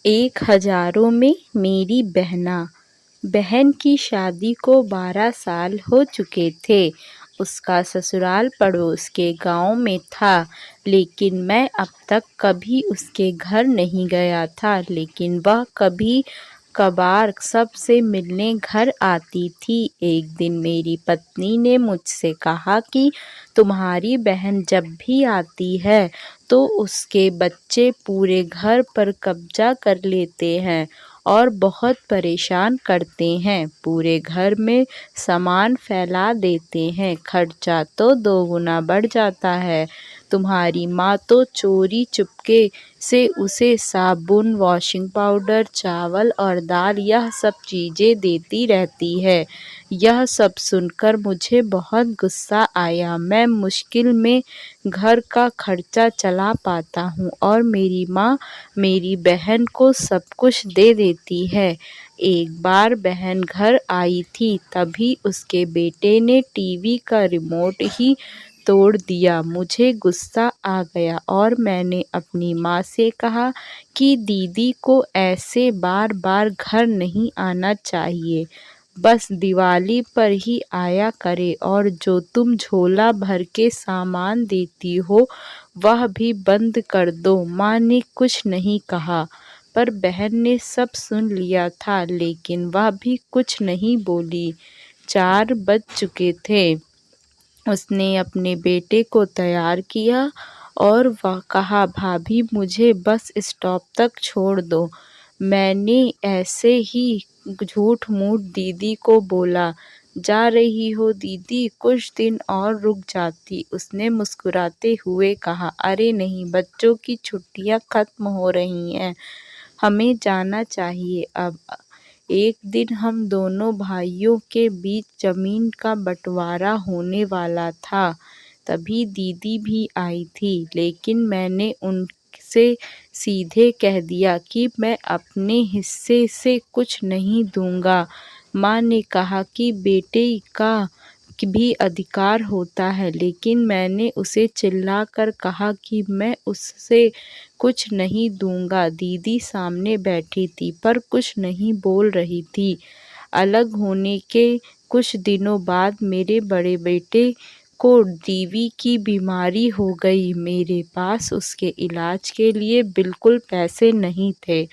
एक हज़ारों में मेरी बहन की शादी को 12 साल हो चुके थे। उसका ससुराल पड़ोस के गांव में था, लेकिन मैं अब तक कभी उसके घर नहीं गया था। लेकिन वह कभी कभार सबसे मिलने घर आती थी। एक दिन मेरी पत्नी ने मुझसे कहा कि तुम्हारी बहन जब भी आती है तो उसके बच्चे पूरे घर पर कब्जा कर लेते हैं और बहुत परेशान करते हैं। पूरे घर में सामान फैला देते हैं, खर्चा तो दोगुना बढ़ जाता है। तुम्हारी माँ तो चोरी चुपके से उसे साबुन, वॉशिंग पाउडर, चावल और दाल यह सब चीज़ें देती रहती है। यह सब सुनकर मुझे बहुत गुस्सा आया। मैं मुश्किल में घर का खर्चा चला पाता हूँ और मेरी माँ मेरी बहन को सब कुछ दे देती है। एक बार बहन घर आई थी, तभी उसके बेटे ने टीवी का रिमोट ही तोड़ दिया। मुझे गुस्सा आ गया और मैंने अपनी माँ से कहा कि दीदी को ऐसे बार बार घर नहीं आना चाहिए, बस दिवाली पर ही आया करे और जो तुम झोला भर के सामान देती हो वह भी बंद कर दो। माँ ने कुछ नहीं कहा, पर बहन ने सब सुन लिया था, लेकिन वह भी कुछ नहीं बोली। 4 बज चुके थे। उसने अपने बेटे को तैयार किया और वह कहा, भाभी मुझे बस स्टॉप तक छोड़ दो। मैंने ऐसे ही झूठ मूठ दीदी को बोला, जा रही हो दीदी, कुछ दिन और रुक जाती। उसने मुस्कुराते हुए कहा, अरे नहीं, बच्चों की छुट्टियां खत्म हो रही हैं, हमें जाना चाहिए अब। एक दिन हम दोनों भाइयों के बीच ज़मीन का बंटवारा होने वाला था। तभी दीदी भी आई थी, लेकिन मैंने उनसे सीधे कह दिया कि मैं अपने हिस्से से कुछ नहीं दूंगा। माँ ने कहा कि बेटे का भी अधिकार होता है, लेकिन मैंने उसे चिल्लाकर कहा कि मैं उससे कुछ नहीं दूंगा। दीदी सामने बैठी थी, पर कुछ नहीं बोल रही थी। अलग होने के कुछ दिनों बाद मेरे बड़े बेटे को टीबी की बीमारी हो गई। मेरे पास उसके इलाज के लिए बिल्कुल पैसे नहीं थे।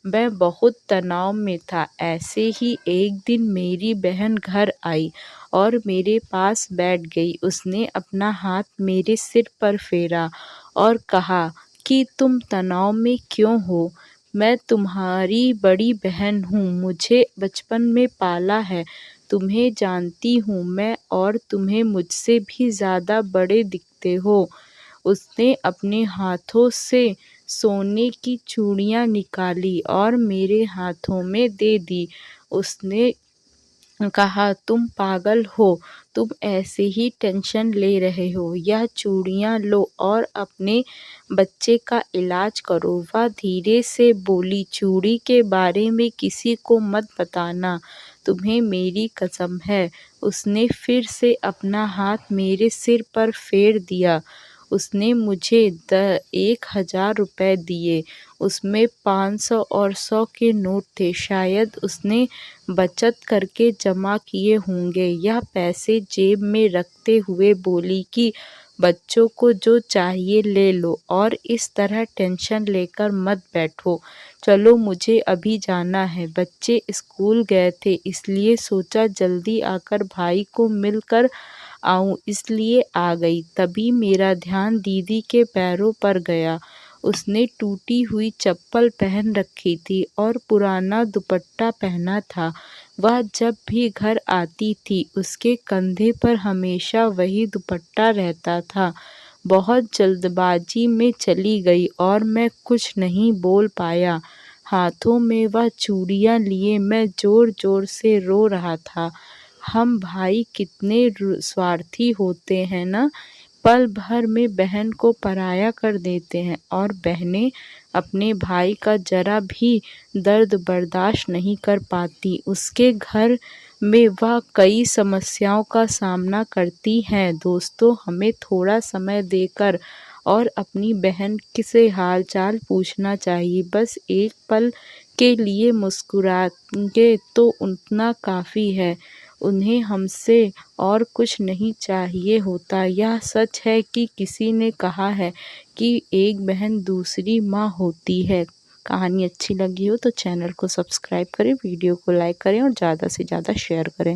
मैं बहुत तनाव में था। ऐसे ही एक दिन मेरी बहन घर आई और मेरे पास बैठ गई। उसने अपना हाथ मेरे सिर पर फेरा और कहा कि तुम तनाव में क्यों हो? मैं तुम्हारी बड़ी बहन हूँ, मुझे बचपन में पाला है, तुम्हें जानती हूँ मैं, और तुम्हें मुझसे भी ज़्यादा बड़े दिखते हो। उसने अपने हाथों से सोने की चूड़ियाँ निकाली और मेरे हाथों में दे दी। उसने कहा, तुम पागल हो, तुम ऐसे ही टेंशन ले रहे हो, यह चूड़ियाँ लो और अपने बच्चे का इलाज करो। वह धीरे से बोली, चूड़ी के बारे में किसी को मत बताना, तुम्हें मेरी कसम है। उसने फिर से अपना हाथ मेरे सिर पर फेर दिया। उसने मुझे 1000 रुपये दिए। उसमें 500 और 100 के नोट थे। शायद उसने बचत करके जमा किए होंगे। यह पैसे जेब में रखते हुए बोली कि बच्चों को जो चाहिए ले लो और इस तरह टेंशन लेकर मत बैठो। चलो, मुझे अभी जाना है। बच्चे स्कूल गए थे, इसलिए सोचा जल्दी आकर भाई को मिलकर आऊं, इसलिए आ गई। तभी मेरा ध्यान दीदी के पैरों पर गया। उसने टूटी हुई चप्पल पहन रखी थी और पुराना दुपट्टा पहना था। वह जब भी घर आती थी, उसके कंधे पर हमेशा वही दुपट्टा रहता था। बहुत जल्दबाजी में चली गई और मैं कुछ नहीं बोल पाया। हाथों में वह चूड़ियाँ लिए मैं ज़ोर-ज़ोर से रो रहा था। हम भाई कितने स्वार्थी होते हैं ना, पल भर में बहन को पराया कर देते हैं, और बहनें अपने भाई का ज़रा भी दर्द बर्दाश्त नहीं कर पाती। उसके घर में वह कई समस्याओं का सामना करती हैं। दोस्तों, हमें थोड़ा समय देकर और अपनी बहन से हाल चाल पूछना चाहिए। बस एक पल के लिए मुस्कुराएंगे तो उतना काफ़ी है। उन्हें हमसे और कुछ नहीं चाहिए होता। यह सच है कि किसी ने कहा है कि एक बहन दूसरी माँ होती है। कहानी अच्छी लगी हो तो चैनल को सब्सक्राइब करें, वीडियो को लाइक करें और ज़्यादा से ज़्यादा शेयर करें।